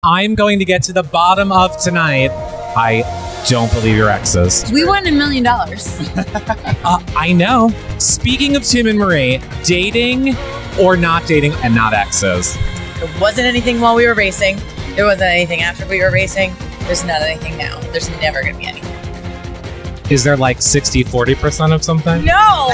I'm going to get to the bottom of tonight. I don't believe your exes. We won $1 million. I know. Speaking of Tim and Marie, dating or not dating and not exes. There wasn't anything while we were racing. There wasn't anything after we were racing. There's not anything now. There's never going to be anything. Is there like 60-40% of something? No!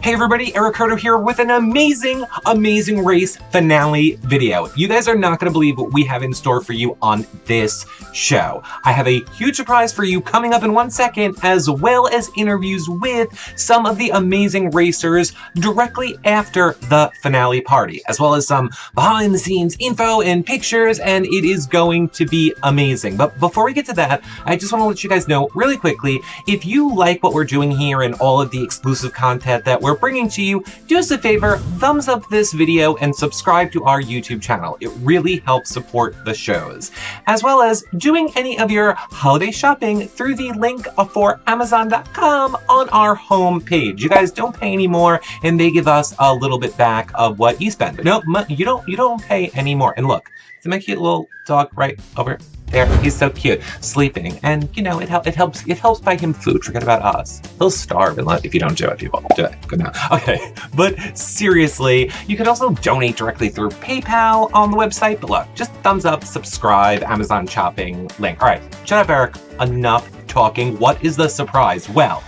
Hey everybody, Eric Curto here with an amazing race finale video. You guys are not going to believe what we have in store for you on this show. I have a huge surprise for you coming up in 1 second, as well as interviews with some of the amazing racers directly after the finale party, as well as some behind the scenes info and pictures, and it is going to be amazing. But before we get to that, I just want to let you guys know really quickly, if you like what we're doing here and all of the exclusive content that we're bringing to you, do us a favor, thumbs up this video and subscribe to our YouTube channel. It really helps support the shows. As well as doing any of your holiday shopping through the link for Amazon.com on our home page. You guys don't pay any more, and they give us a little bit back of what you spend. But no, you don't pay any more. And look, it's my cute little dog right over there. He's so cute, sleeping, and you know, it helps buy him food. Forget about us. He'll starve if you don't do it, people. Do it. Good now. Okay, but seriously, you can also donate directly through PayPal on the website. But look, just thumbs up, subscribe, Amazon shopping link. All right, shut up, Eric. Enough talking. What is the surprise? Well,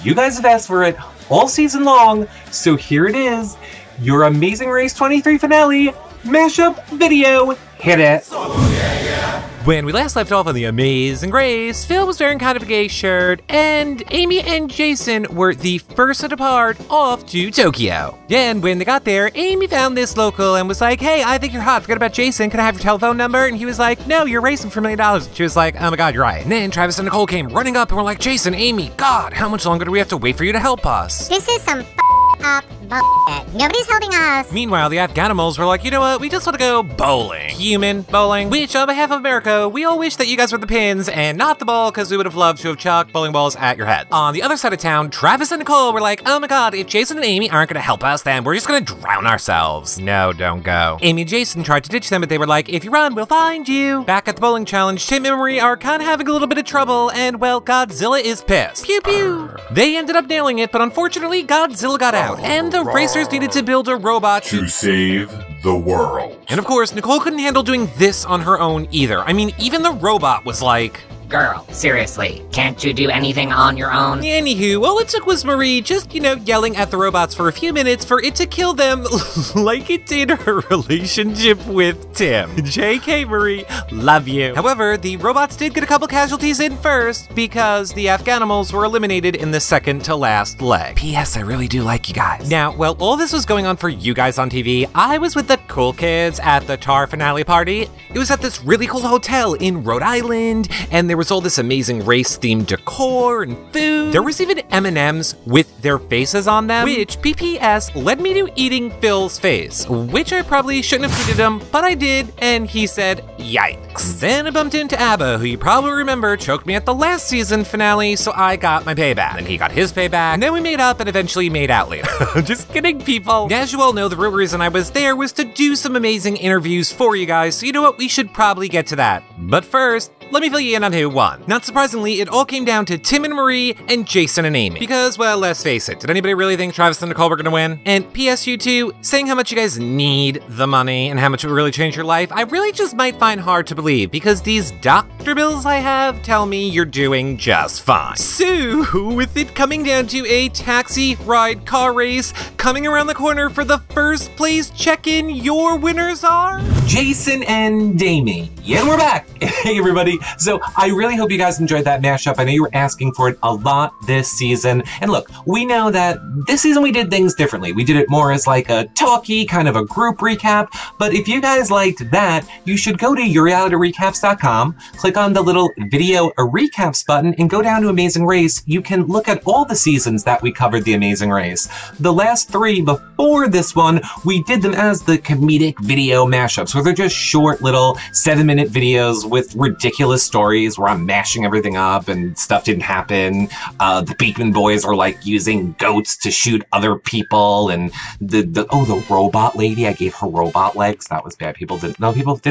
you guys have asked for it all season long, so here it is. Your Amazing Race 23 finale mashup video. Hit it. When we last left off on The Amazing Race, Phil was wearing kind of a gay shirt, and Amy and Jason were the first to depart off to Tokyo. And when they got there, Amy found this local and was like, hey, I think you're hot, forget about Jason, can I have your telephone number? And he was like, no, you're racing for $1 million. She was like, oh my god, you're right. And then Travis and Nicole came running up and were like, Jason, Amy, god, how much longer do we have to wait for you to help us? This is some up bullshit. Nobody's helping us. Meanwhile, the Afghanimals were like, you know what, we just want to go bowling. Human bowling. Which, on behalf of America, we all wish that you guys were the pins and not the ball, because we would have loved to have chucked bowling balls at your head. On the other side of town, Travis and Nicole were like, oh my god, if Jason and Amy aren't gonna help us, then we're just gonna drown ourselves. No, don't go. Amy and Jason tried to ditch them, but they were like, if you run, we'll find you. Back at the bowling challenge, Tim and Marie are kind of having a little bit of trouble, and well, Godzilla is pissed. Pew pew. They ended up nailing it, but unfortunately, Godzilla got out, and the racers needed to build a robot to save the world. And of course, Nicole couldn't handle doing this on her own either. I mean, even the robot was like, girl, seriously, can't you do anything on your own? Anywho, all it took was Marie just, you know, yelling at the robots for a few minutes for it to kill them like it did her relationship with Tim. JK, Marie, love you. However, the robots did get a couple casualties in first because the Afghanimals were eliminated in the second to last leg. P.S. I really do like you guys. Now, while all this was going on for you guys on TV, I was with the cool kids at the Tar finale party. It was at this really cool hotel in Rhode Island, and there was all this amazing race-themed decor and food. There was even M&Ms with their faces on them, which, PPS, led me to eating Phil's face, which I probably shouldn't have tweeted him, but I did, and he said, yikes. Then I bumped into Abba, who you probably remember choked me at the last season finale, so I got my payback. And he got his payback, and then we made up and eventually made out later. Just kidding, people. As you all know, the real reason I was there was to do some amazing interviews for you guys, so you know what, we should probably get to that. But first, let me fill you in on who won. Not surprisingly, it all came down to Tim and Marie and Jason and Amy. Because, well, let's face it, did anybody really think Travis and Nicole were gonna win? And P.S. you two, saying how much you guys need the money and how much it would really change your life, I really just might find hard to believe because these doctor bills I have tell me you're doing just fine. So, with it coming down to a taxi ride car race coming around the corner for the first place check-in, your winners are? Jason and Amy. Yeah, and we're back. Hey everybody, right? So I really hope you guys enjoyed that mashup. I know you were asking for it a lot this season. And look, we know that this season we did things differently. We did it more as like a talkie, kind of a group recap. But if you guys liked that, you should go to yourrealityrecaps.com, click on the little video recaps button, and go down to Amazing Race. You can look at all the seasons that we covered the Amazing Race. The last 3 before this one, we did them as the comedic video mashups, where they're just short little 7-minute videos with ridiculous stories where I'm mashing everything up and stuff didn't happen. The Beekman boys are like using goats to shoot other people, and the robot lady, I gave her robot legs. That was bad. People did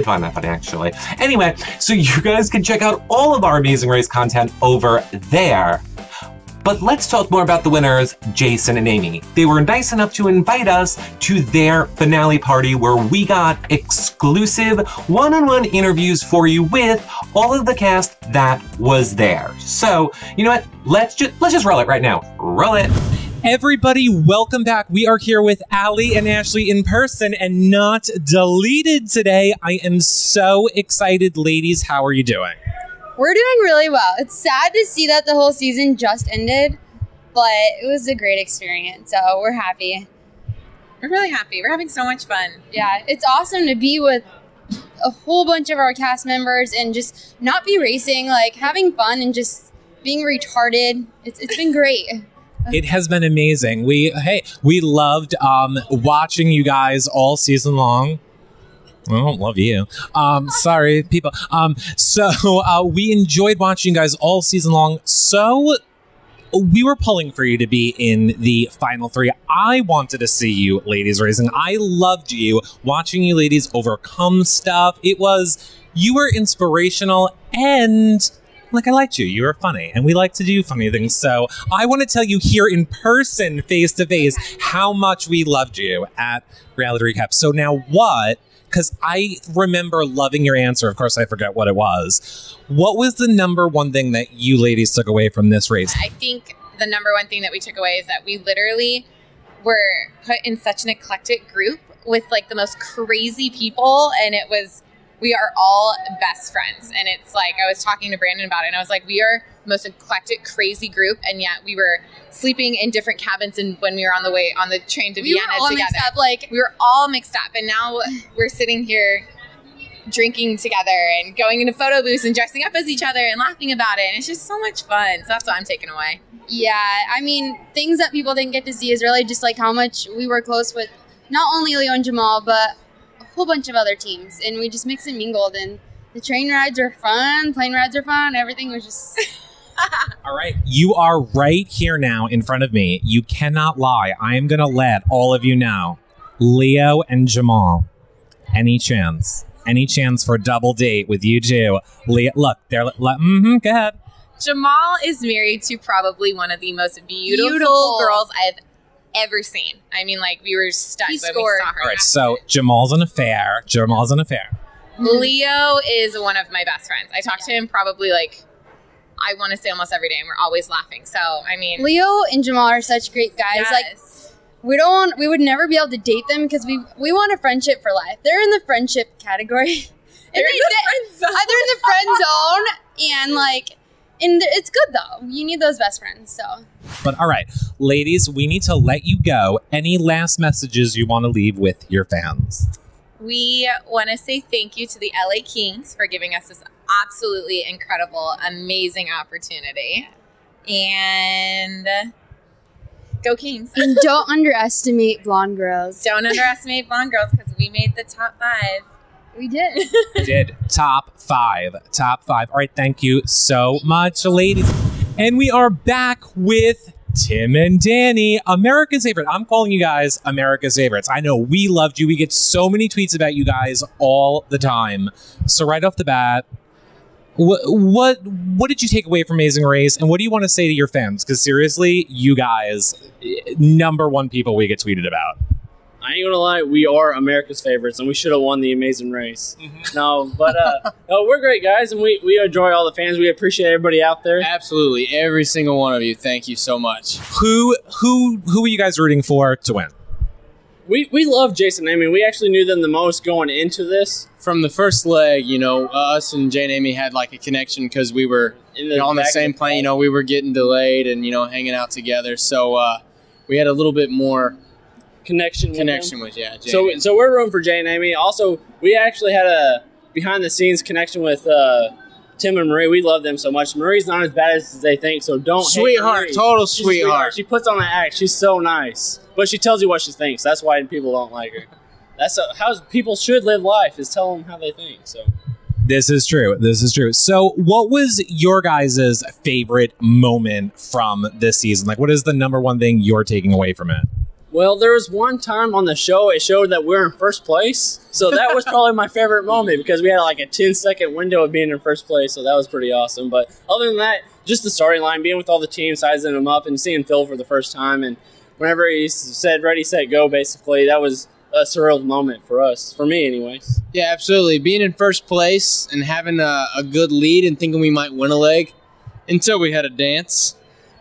find that funny, actually. Anyway, so you guys can check out all of our Amazing Race content over there. But let's talk more about the winners, Jason and Amy. They were nice enough to invite us to their finale party, where we got exclusive one-on-one interviews for you with all of the cast that was there. So, you know what? Let's just roll it right now. Roll it. Everybody, welcome back. We are here with Allie and Ashley in person and not deleted today. I am so excited. Ladies, how are you doing? We're doing really well. It's sad to see that the whole season just ended, but it was a great experience, so we're happy. We're really happy. We're having so much fun. Yeah, it's awesome to be with a whole bunch of our cast members and just not be racing, like having fun and just being retarded. It's been great. It has been amazing. We loved watching you guys all season long. I don't love you. Sorry, people. So we enjoyed watching you guys all season long. So we were pulling for you to be in the final 3. I wanted to see you ladies racing. I loved you watching you ladies overcome stuff. You were inspirational, and like, I liked you. You were funny, and we like to do funny things. So I want to tell you here in person, face to face, how much we loved you at Reality Recap. So now what? Because I remember loving your answer. Of course, I forget what it was. What was the #1 thing that you ladies took away from this race? I think the #1 thing that we took away is that we literally were put in such an eclectic group with like the most crazy people, and we are all best friends. And it's like, I was talking to Brandan about it, and I was like, we are the most eclectic, crazy group, and yet we were sleeping in different cabins, and when we were on the train to Vienna together. Mixed up, we were all mixed up, and now we're sitting here drinking together and going into photo booths and dressing up as each other and laughing about it, and it's just so much fun. So that's what I'm taking away. Yeah, I mean, things that people didn't get to see is really just like how much we were close with not only Leo and Jamal, but a whole bunch of other teams, and we just mixed and mingled, and the train rides are fun, plane rides are fun, everything was just... All right, you are right here now in front of me. You cannot lie. I am going to let all of you know. Leo and Jamal, any chance for a double date with you two? Leo, look, they're go ahead. Jamal is married to probably one of the most beautiful girls I've ever seen. I mean, like, we were stunned when we saw her. All right, so Jamal's an affair. Leo is one of my best friends. I talk to him probably like, I want to say almost every day, and we're always laughing. So, I mean, Leo and Jamal are such great guys. Yes. Like, we would never be able to date them because we want a friendship for life. They're in the friendship category. They're in the friend zone. They're in the friend zone, and like, it's good though. You need those best friends. So. But all right, ladies, we need to let you go. Any last messages you want to leave with your fans? We want to say thank you to the LA Kings for giving us this absolutely incredible, amazing opportunity. And go Kings. And don't underestimate blonde girls. Don't underestimate blonde girls, because we made the top 5. We did. We did. Top 5. All right, thank you so much, ladies. And we are back with Tim and Danny, America's favorite. I'm calling you guys America's favorites. I know we loved you. We get so many tweets about you guys all the time. So right off the bat, what did you take away from Amazing Race, and what do you want to say to your fans? Because seriously, you guys, #1 people we get tweeted about. I ain't gonna lie, we are America's favorites, and we should have won the Amazing Race. No, but no, we're great guys, and we enjoy all the fans. We appreciate everybody out there. Absolutely, every single one of you. Thank you so much. Who are you guys rooting for to win? We love Jason and Amy. We actually knew them the most going into this. From the first leg, you know, us and Jay and Amy had like a connection because we were on the same plane. You know, we were getting delayed and, you know, hanging out together. So we had a little bit more connection with Jay. So we're rooting for Jay and Amy. Also, we actually had a behind-the-scenes connection with Tim and Marie. We love them so much. Marie's not as bad as they think, so don't sweetheart, hate total sweetheart. She puts on an act. She's so nice. But she tells you what she thinks. That's why people don't like her. That's how people should live life, is tell them how they think. So This is true. This is true. So what was your guys' favorite moment from this season? Like, what is the number one thing you're taking away from it? Well, there was one time on the show, it showed that we're in first place. So that was probably my favorite moment because we had like a 10-second window of being in first place. So that was pretty awesome. But other than that, just the storyline, being with all the teams, sizing them up, and seeing Phil for the first time. And whenever he said, ready, set, go, basically, that was a surreal moment for us. For me, anyways. Yeah, absolutely. Being in first place and having a good lead and thinking we might win a leg until we had a dance.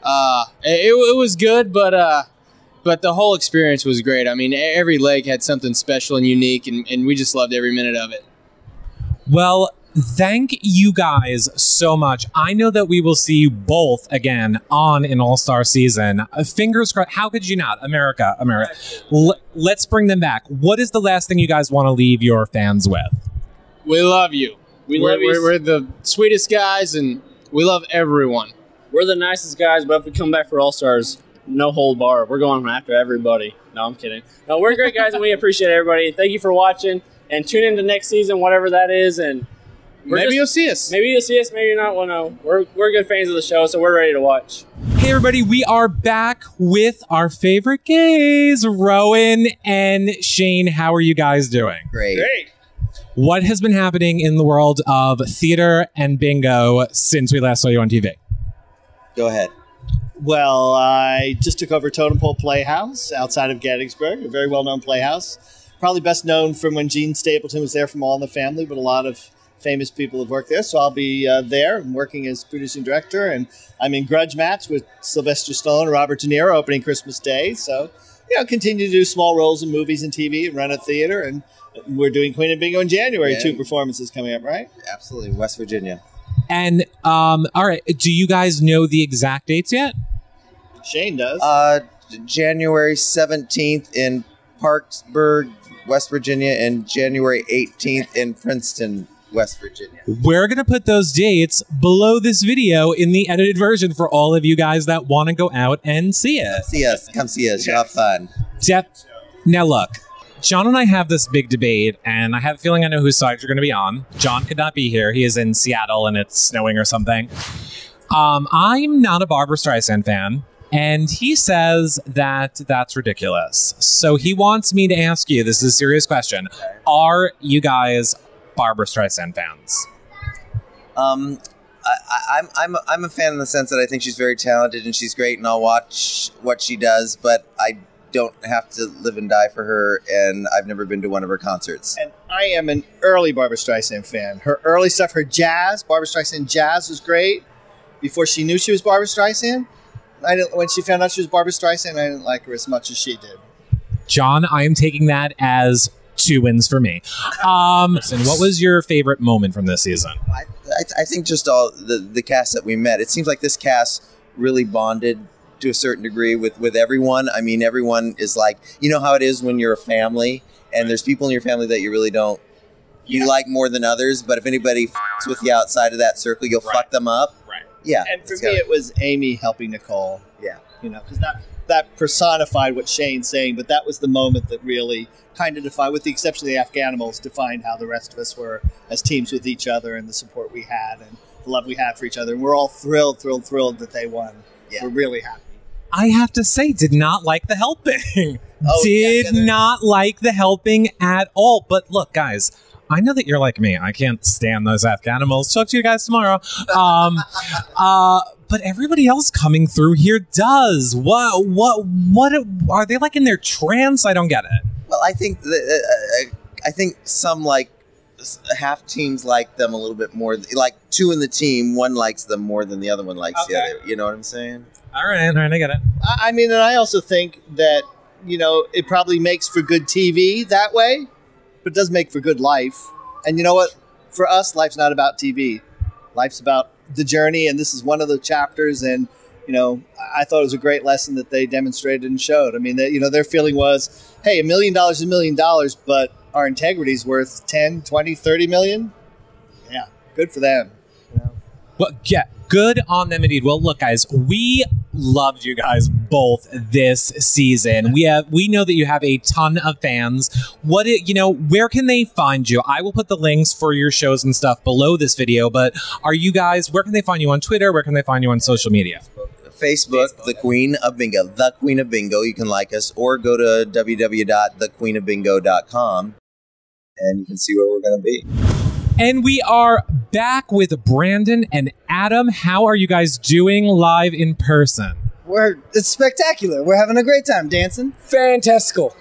It was good, but the whole experience was great. I mean, every leg had something special and unique, and we just loved every minute of it. Well, thank you guys so much. I know that we will see you both again on an All-Star season. Fingers crossed. How could you not? America. Let's bring them back. What is the last thing you guys want to leave your fans with? We love you. We're the sweetest guys, and we love everyone. We're the nicest guys, but if we come back for All-Stars, no hold bar. We're going after everybody. No, I'm kidding. No, we're great guys, and we appreciate everybody. Thank you for watching, and tune into next season, whatever that is, and maybe you'll see us. Maybe you'll see us, maybe not. Well, no. We're good fans of the show, so we're ready to watch. Hey, everybody. We are back with our favorite gays, Rowan and Shane. How are you guys doing? Great. What has been happening in the world of theater and bingo since we last saw you on TV? Go ahead. Well, I just took over Totem Pole Playhouse outside of Gettysburg, a very well-known playhouse. Probably best known from when Gene Stapleton was there from All in the Family, but a lot of famous people have worked there. So I'll be there and working as producing director. And I'm in Grudge Match with Sylvester Stallone and Robert De Niro opening Christmas Day. So, continue to do small roles in movies and TV and run a theater. And we're doing Queen and Bingo in January, 2 performances coming up, right? Absolutely. West Virginia. And, all right, do you guys know the exact dates yet? Shane does. January 17th in Parkersburg, West Virginia, and January 18th in Princeton, West Virginia. We're going to put those dates below this video in the edited version for all of you guys that want to go out and see it. Come see us. You'll have fun. Now, look. John and I have this big debate, and I have a feeling I know whose side you're going to be on. John could not be here. He is in Seattle, and it's snowing or something. I'm not a Barbra Streisand fan, and he says that that's ridiculous. So he wants me to ask you, this is a serious question, are you guys Barbra Streisand fans? I'm a fan in the sense that I think she's very talented and she's great, and I'll watch what she does, but I don't have to live and die for her, and I've never been to one of her concerts. And I am an early Barbra Streisand fan. Her early stuff, her jazz, Barbra Streisand jazz was great. Before she knew she was Barbra Streisand, when she found out she was Barbra Streisand, I didn't like her as much as she did. John, I am taking that as 2 wins for me. And what was your favorite moment from this season? I think just all the cast that we met. It seems like this cast really bonded to a certain degree with everyone. I mean, everyone is like, you know how it is when you're a family and there's people in your family that you really don't, you like more than others, but if anybody f***s with you outside of that circle, you'll fuck them up. Right. Yeah. And for me, it was Amy helping Nicole. Yeah. Because that personified what Shane's saying, but that was the moment that really kind of defined, with the exception of the Afghanimals, defined how the rest of us were as teams with each other and the support we had and the love we had for each other. And we're all thrilled that they won. Yeah. We're really happy. I have to say, did not like the helping. Not like the helping at all. But look, guys, I know that you're like me. I can't stand those Afghanimals. Talk to you guys tomorrow. But everybody else coming through here does. What are they like in their trance? I don't get it. Well, I think some like half teams like them a little bit more. Like 2 in the team, one likes them more than the other one likes the other. You know what I'm saying? All right, I get it. I mean, and I also think that it probably makes for good TV that way, but it does make for good life. And you know what? For us, life's not about TV. Life's about the journey, and this is one of the chapters. And I thought it was a great lesson that they demonstrated and showed. I mean, their feeling was, hey, $1 million is $1 million, but our integrity is worth 10, 20, 30 million. Yeah, good for them. Well, yeah, good on them indeed. Well, look, guys, we loved you guys both this season. We know that you have a ton of fans. Where can they find you? I will put the links for your shows and stuff below this video, but where can they find you on Twitter? Where can they find you on social media? Facebook, The Queen of Bingo. The Queen of Bingo. You can like us, or go to www.thequeenofbingo.com, and you can see where we're going to be. And we are back with Brandan and Adam. How are you guys doing live in person? It's spectacular. We're having a great time dancing. Fantastical.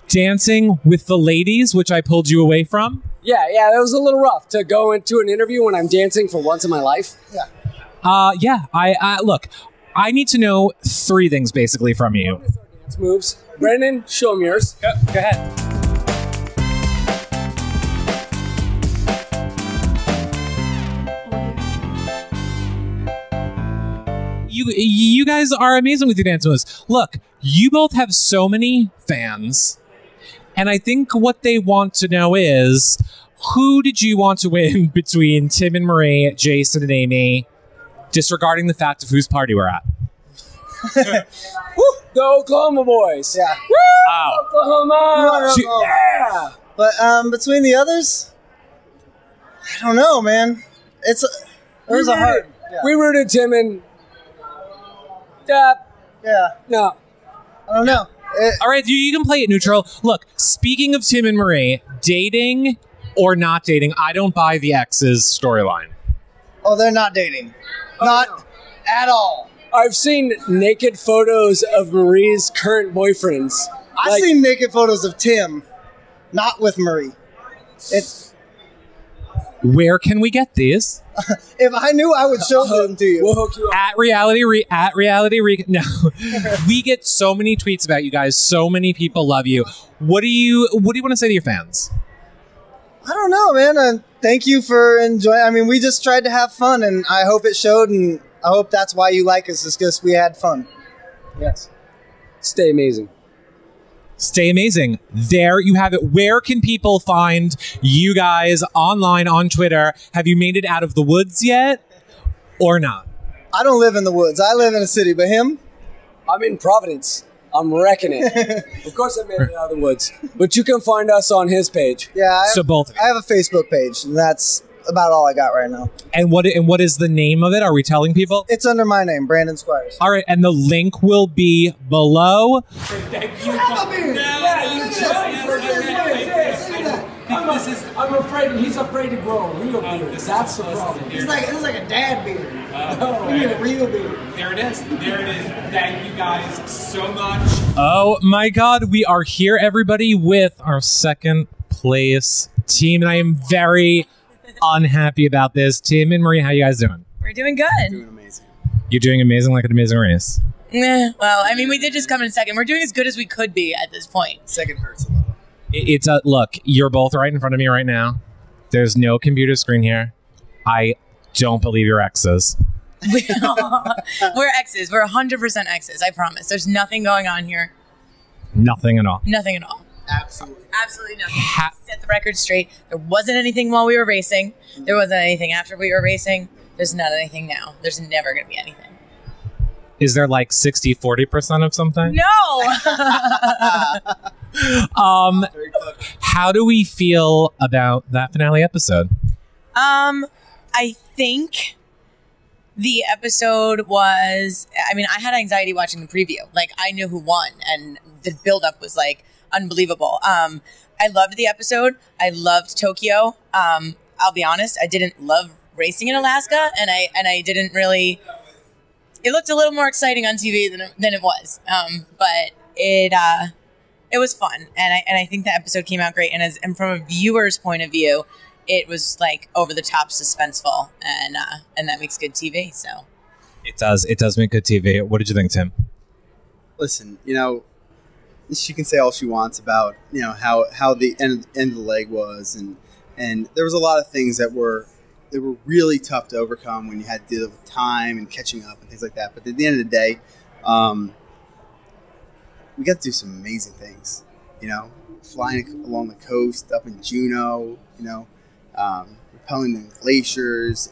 Dancing with the ladies, which I pulled you away from? Yeah, that was a little rough to go into an interview when I'm dancing for once in my life. Yeah. Look, I need to know 3 things basically from you. Dance moves. Brandan, show them yours. Go ahead. You guys are amazing with your dance moves. Look, you both have so many fans, and I think what they want to know is, who did you want to win between Tim and Marie, Jason and Amy, disregarding the fact of whose party we're at? Woo! The Oklahoma boys. Yeah. Woo! Wow. Oklahoma. Yeah. But between the others, I don't know, man. It was a hard. Yeah. We rooted Tim and. No. I don't know. All right, you can play it neutral. Look, speaking of Tim and Marie, dating or not dating, I don't buy the ex's storyline. Oh, they're not dating. Not at all. I've seen naked photos of Marie's current boyfriends. I've seen naked photos of Tim, not with Marie. Where can we get these? If I knew, I would show them to you. We'll hook you up. At reality. No, we get so many tweets about you guys. So many people love you. What do you want to say to your fans? I don't know, man. Thank you for enjoying. I mean, we just tried to have fun, and I hope it showed, and I hope that's why you like us, is because we had fun. Yes. Stay amazing. Stay amazing. There you have it. Where can people find you guys online on Twitter? Have you made it out of the woods yet or not? I don't live in the woods. I live in a city, but him? I'm in Providence. I'm wrecking it. Of course I made it out of the woods. But you can find us on his page. Yeah. Both of you. I have a Facebook page, and that's about all I got right now. And what is the name of it? Are we telling people? It's under my name, Brandan Squires. All right, and the link will be below. Thank you. I'm afraid he's afraid to grow a real beard. That's the problem. It's like a dad beard. We need a real beard. There it is. Thank you guys so much. Oh my God, we are here, everybody, with our second place team, and I am very unhappy about this. Tim and Marie, how you guys doing? We're doing good. Doing amazing. You're doing amazing, like an amazing race. Well, I mean, we did just come in second. We're doing as good as we could be at this point. Second hurts a little. It's look, you're both right in front of me right now. There's no computer screen here. I don't believe you're exes. We're exes. We're 100% exes. I promise. There's nothing going on here. Nothing at all. Nothing at all. Absolutely. Absolutely nothing. Set the record straight. There wasn't anything while we were racing. There wasn't anything after we were racing. There's not anything now. There's never going to be anything. Is there like 60-40% of something? No! How do we feel about that finale episode? I think the episode was, I mean, I had anxiety watching the preview. Like, I knew who won, and the buildup was like unbelievable. I loved the episode. I loved Tokyo. I'll be honest, I didn't love racing in Alaska, and I didn't really. It looked a little more exciting on TV than it was, but it was fun, and I think the episode came out great. And from a viewer's point of view, it was like over the top suspenseful, and that makes good TV. So it does make good TV. What did you think, Tim? Listen, she can say all she wants about how the end of the leg was, and there was a lot of things that were really tough to overcome when you had to deal with time and catching up and things like that. But at the end of the day, we got to do some amazing things. Flying along the coast up in Juneau, rappelling the glaciers,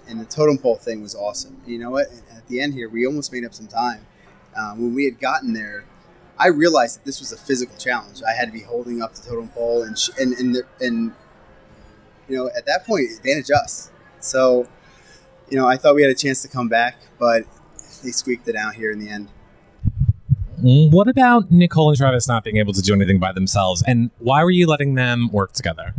and the totem pole thing was awesome. And you know what? At the end here, we almost made up some time. When we had gotten there, I realized that this was a physical challenge. I had to be holding up the totem pole, and at that point, it advantaged us. So, I thought we had a chance to come back, but they squeaked it out here in the end. What about Nicole and Travis not being able to do anything by themselves? And why were you letting them work together?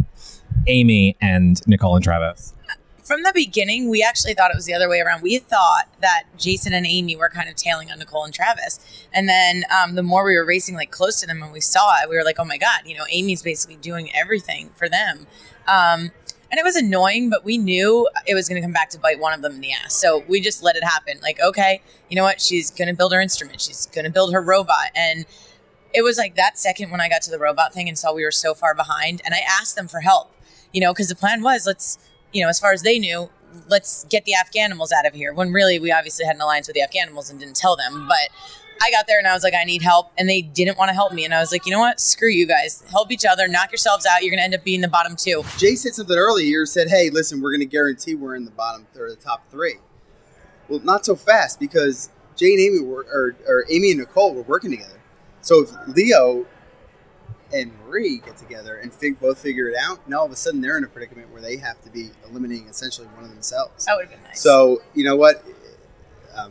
Amy and Nicole and Travis. From the beginning, we actually thought it was the other way around. We thought that Jason and Amy were kind of tailing on Nicole and Travis. And then the more we were racing close to them and we saw it, we were like, oh my God, Amy's basically doing everything for them. And it was annoying, but we knew it was going to come back to bite one of them in the ass. So we just let it happen. Okay, you know what? She's going to build her instrument. She's going to build her robot. And it was that second when I got to the robot thing and saw we were so far behind. And I asked them for help, because the plan was let's, as far as they knew, let's get the Afghanimals out of here. When really we obviously had an alliance with the Afghanimals and didn't tell them. But I got there and I was like, I need help. And they didn't want to help me. And I was like, you know what? Screw you guys. Help each other. Knock yourselves out. You're going to end up being the bottom two. Jay said something earlier, said, hey, listen, we're going to guarantee we're in the bottom or the top three. Well, not so fast, because Jay and Amy or Amy and Nicole were working together. So if Leo and Marie get together and both figure it out, now all of a sudden they're in a predicament where they have to be eliminating essentially one of themselves. That would have been nice. So, you know what?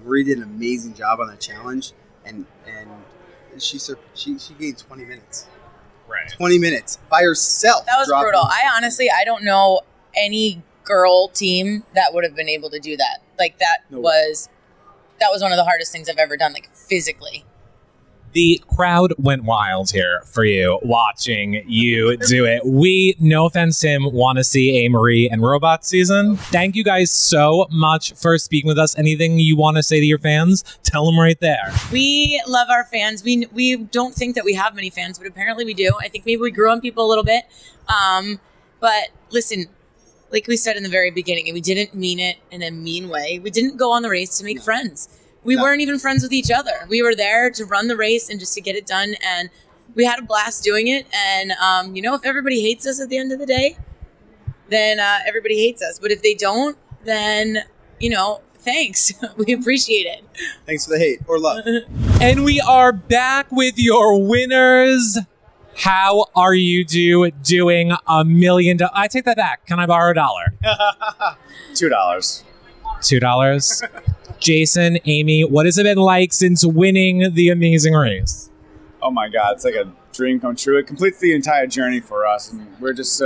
Marie did an amazing job on that challenge. And she gained 20 minutes. Right. 20 minutes by herself. That was brutal. I don't know any girl team that would have been able to do that. That was one of the hardest things I've ever done, physically. The crowd went wild here for you, watching you do it. We, no offense, Tim, want to see a Marie and Robot season. Thank you guys so much for speaking with us. Anything you want to say to your fans? Tell them right there. We love our fans. We don't think that we have many fans, but apparently we do. I think maybe we grew on people a little bit. But listen, like we said in the very beginning, and we didn't mean it in a mean way. We didn't go on the race to make friends. We weren't even friends with each other. We were there to run the race and just to get it done. And we had a blast doing it. And, if everybody hates us at the end of the day, then everybody hates us. But if they don't, then, thanks. We appreciate it. Thanks for the hate or love. And we are back with your winners. How are you doing $1 million? I take that back. Can I borrow $1? $2. $2? Jason, Amy, what has it been like since winning the amazing race? Oh my God, it's like a dream come true. It completes the entire journey for us, and we're just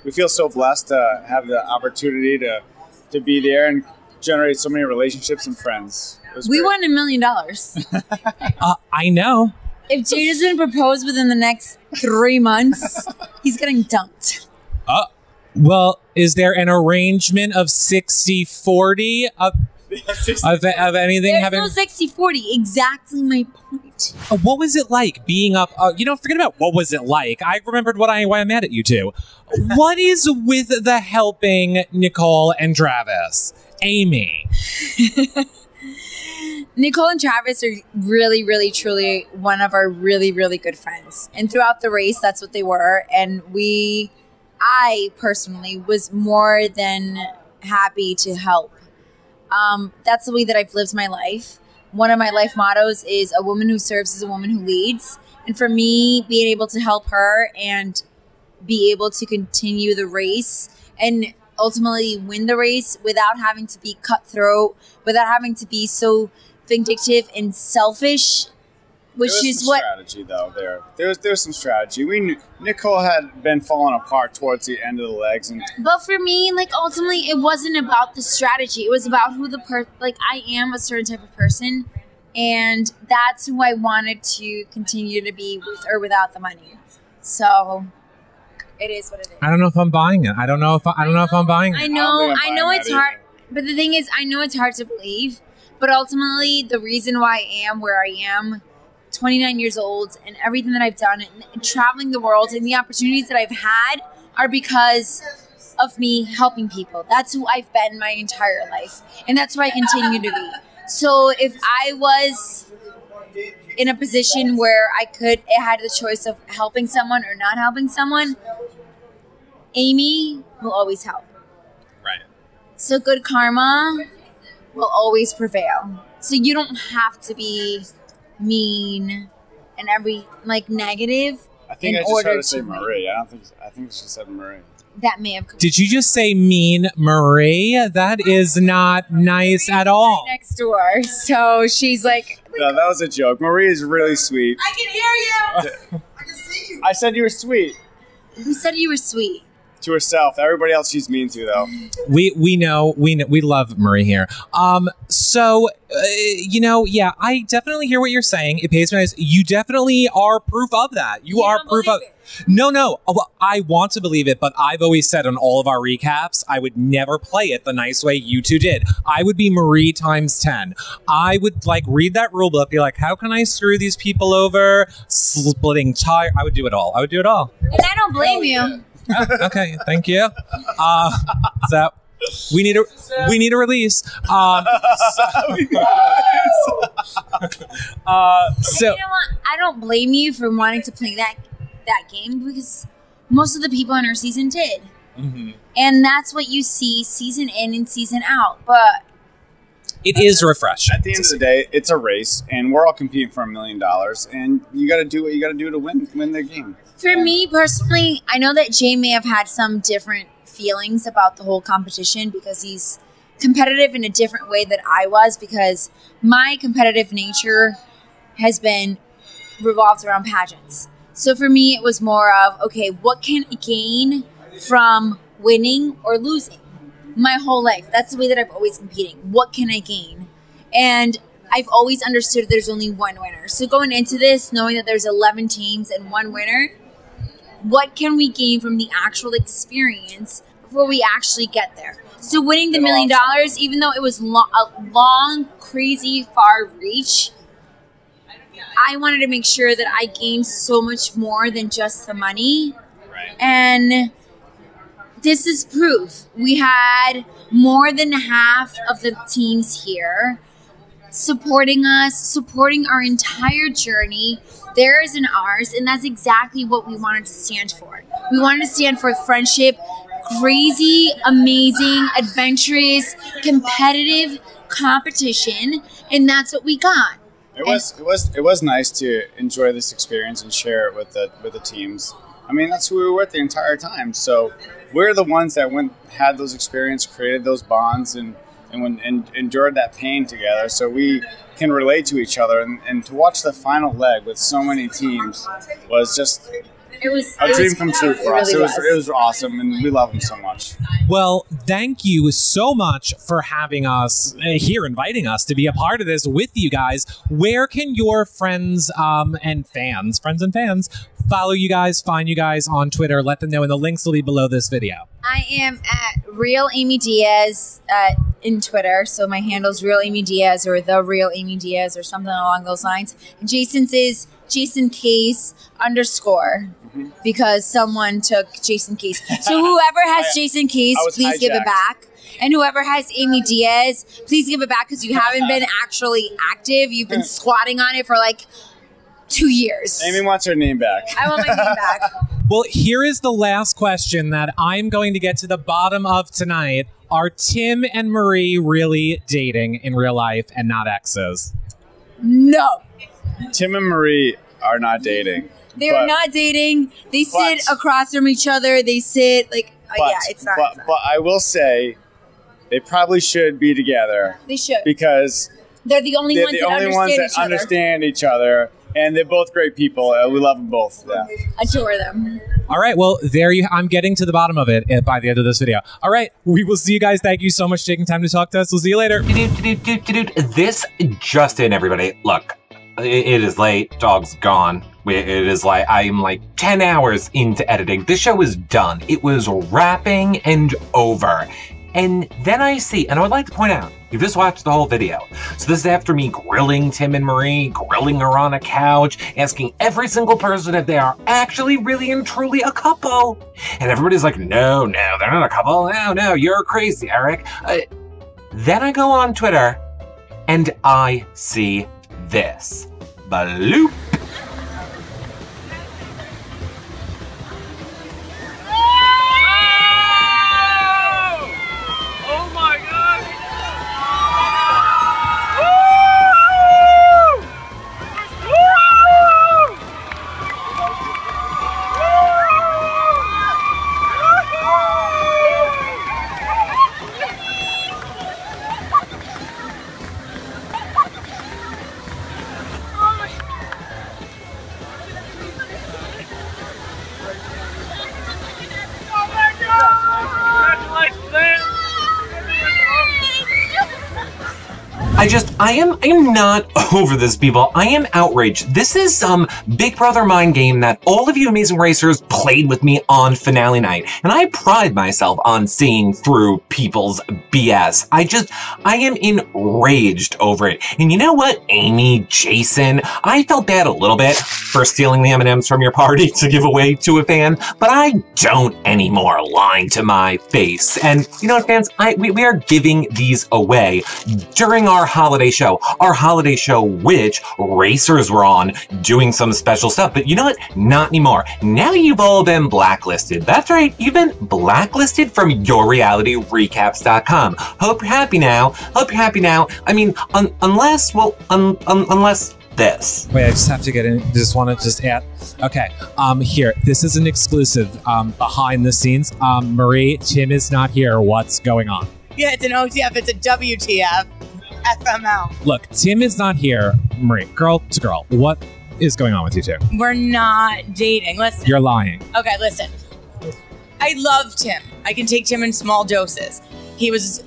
we feel so blessed to have the opportunity to be there and generate so many relationships and friends. We won $1 million. I know. If Jay doesn't propose within the next 3 months, he's getting dumped. Well, is there an arrangement of 60-40 of anything? There's no 60-40. Exactly my point. What was it like being up? Forget about what was it like. I remembered why I'm mad at you two. What is with the helping Nicole and Travis? Amy. Nicole and Travis are really, really, truly one of our really, really good friends. And throughout the race, that's what they were. And I personally was more than happy to help. That's the way that I've lived my life. One of my life mottos is a woman who serves is a woman who leads. And for me, being able to help her and be able to continue the race and ultimately win the race without having to be cutthroat, without having to be so vindictive and selfish, which is what strategy though. There's some strategy. We knew Nicole had been falling apart towards the end of the legs, but for me, ultimately, it wasn't about the strategy. It was about who I am a certain type of person, and that's who I wanted to continue to be with or without the money. So it is what it is. I don't know if I'm buying it. I don't know if I'm buying it. I know it's hard, but the thing is, I know it's hard to believe. But ultimately, the reason why I am where I am 29 years old, and everything that I've done, and traveling the world, and the opportunities that I've had are because of me helping people. That's who I've been my entire life, and that's who I continue to be. So if I was in a position where I had the choice of helping someone or not helping someone, Amy will always help. Right. So good karma will always prevail. So you don't have to be mean and negative. I think in I just order heard her say to Marie. I think she said Marie. That may have come Did you just say mean Marie? That is not nice at all. next door. So she's like, No, that was a joke. Marie is really sweet. I can hear you. I can see you. I said you were sweet. Who said you were sweet? To herself. Everybody else she's mean to, though. We know we love Marie here. So yeah, I definitely hear what you're saying. It pays me nice. You definitely are proof of that. You are proof of. No. Well, I want to believe it, but I've always said on all of our recaps, I would never play it the nice way you two did. I would be Marie times 10. I would read that rule book, be like, how can I screw these people over? Splitting tire. I would do it all. And I don't blame you. Okay, thank you. So we need a release. So You know what? I don't blame you for wanting to play that game, because most of the on our season did. Mm-hmm. And that's what you see season in and season out. But it is refreshing. At the end of the day, it's a race, and we're all competing for $1 million, and you got to do what you got to do to win the game. for me personally, I know that Jay may have had some different feelings about the whole competition because he's competitive in a different way that I was, because my competitive nature has been revolved around pageants. So for me, it was more of, okay, what can I gain from winning or losing? My whole life. That's the way that I've always competing. What can I gain? And I've always understood there's only one winner. So going into this, knowing that there's 11 teams and one winner, what can we gain from the actual experience before we actually get there? So winning the $1 million, even though it was a long, crazy, far reach, I wanted to make sure that I gained so much more than just the money. Right. And this is proof. We had more than half of the teams here supporting us, supporting our entire journey, theirs and ours, and that's exactly what we wanted to stand for. We wanted to stand for friendship, crazy, amazing, adventurous, competitive competition, and that's what we got. It was nice to enjoy this experience and share it with the teams. I mean, that's who we were with the entire time. So we're the ones that had those experiences, created those bonds, and endured that pain together. So we can relate to each other. And to watch the final leg with so many teams was just a dream come true for us. It was awesome, and we love them so much. Well, thank you so much for having us here, inviting us to be a part of this with you guys. Where can your friends and fans follow you guys, find you guys on Twitter? Let them know, and the links will be below this video. I am at Real Amy Diaz in Twitter, so my handle's Real Amy Diaz or The Real Amy Diaz or something along those lines. And Jason's is Jason Case _ because someone took Jason Case. So whoever has Jason Case, please give it back. And whoever has Amy Diaz, please give it back because you haven't been actually active. You've been squatting on it for like 2 years. Amy wants her name back. I want my name back. Well, here is the last question that I'm going to get to the bottom of tonight. Are Tim and Marie really dating in real life and not exes? No. Tim and Marie are not dating. They're not dating. They sit across from each other. They sit like, yeah, it's not. But I will say, they probably should be together. They should. Because they're the only ones that understand each other. And they're both great people. We love them both. Yeah. Adore them. All right. Well, I'm getting to the bottom of it by the end of this video. All right. We will see you guys. Thank you so much for taking time to talk to us. We'll see you later. This just in, everybody. Look, it is late. Dog's gone. It is like, I'm like 10 hours into editing. This show is done. It was wrapping and over. And then I see, and I would like to point out, you've just watched the whole video. So this is after me grilling Tim and Marie, grilling her on a couch, asking every single person if they are actually really and truly a couple. And everybody's like, no, they're not a couple. No, you're crazy, Eric. Then I go on Twitter and I see this. Bloop. I am not over this, people. I am outraged. This is some Big Brother mind game that all of you amazing racers played with me on finale night. And I pride myself on seeing through people's BS. I am enraged over it. And you know what, Amy, Jason, I felt bad a little bit for stealing the M&Ms from your party to give away to a fan, but I don't anymore, lying to my face. And you know what, fans, we are giving these away during our holiday show, which racers were on doing some special stuff. But you know what? Not anymore. Now you've all been blacklisted. That's right. You've been blacklisted from yourrealityrecaps.com. Hope you're happy now. I mean, unless this. Wait, I just have to get in. Want to add. Okay. Here. This is an exclusive. Behind the scenes. Marie, Tim is not here. What's going on? Yeah, it's an OTF. It's a WTF. FML. Look, Tim is not here. Marie, girl to girl, what is going on with you two? We're not dating. Listen. You're lying. Okay, listen. I love Tim. I can take Tim in small doses. He was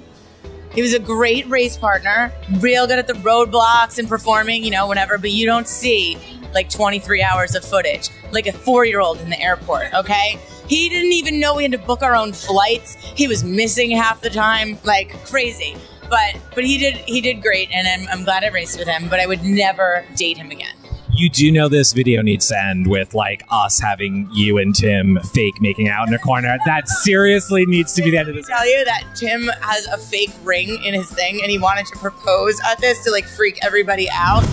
a great race partner, real good at the roadblocks and performing, whenever, but you don't see like 23 hours of footage, like a 4-year-old in the airport, okay? He didn't even know we had to book our own flights. He was missing half the time, like crazy. But he did great, and I'm glad I raced with him, but I would never date him again. You do know this video needs to end with, like, us having you and Tim fake making out in a corner. That seriously needs to be the end of this. I tell you that Tim has a fake ring in his thing, and he wanted to propose at this to, like, freak everybody out.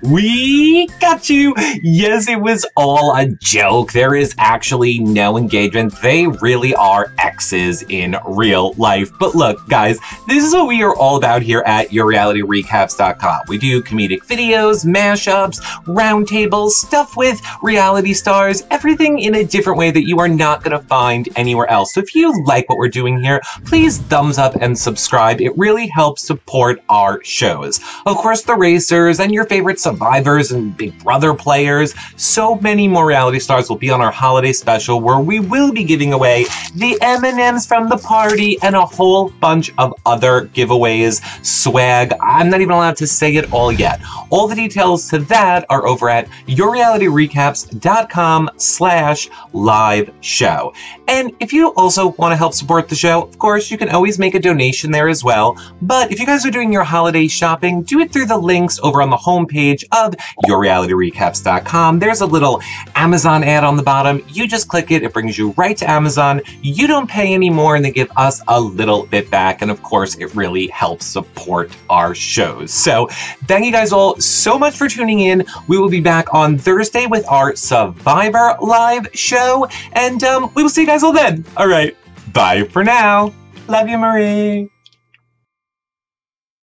We got you. Yes, it was all a joke. There is actually no engagement. They really are exes in real life. But look, guys, this is what we are all about here at yourrealityrecaps.com. We do comedic videos, mashups, roundtables, stuff with reality stars, everything in a different way that you are not going to find anywhere else. So if you like what we're doing here, please thumbs up and subscribe. It really helps support our shows. Of course, the racers and your favorite survivors and Big Brother players, so many more reality stars will be on our holiday special where we will be giving away the M&Ms from the party and a whole bunch of other giveaways, swag. I'm not even allowed to say it all yet. All the details to that are over at yourrealityrecaps.com/live show. And if you also want to help support the show, of course, you can always make a donation there as well. But if you guys are doing your holiday shopping, do it through the links over on the homepage of yourrealityrecaps.com. There's a little Amazon ad on the bottom. You just click it. It brings you right to Amazon. You don't pay any more, and they give us a little bit back. And of course, it really helps support our shows. So thank you guys all so much for tuning in. We will be back on Thursday with our Survivor live show, and we will see you guys all then. All right, bye for now. Love you, Marie.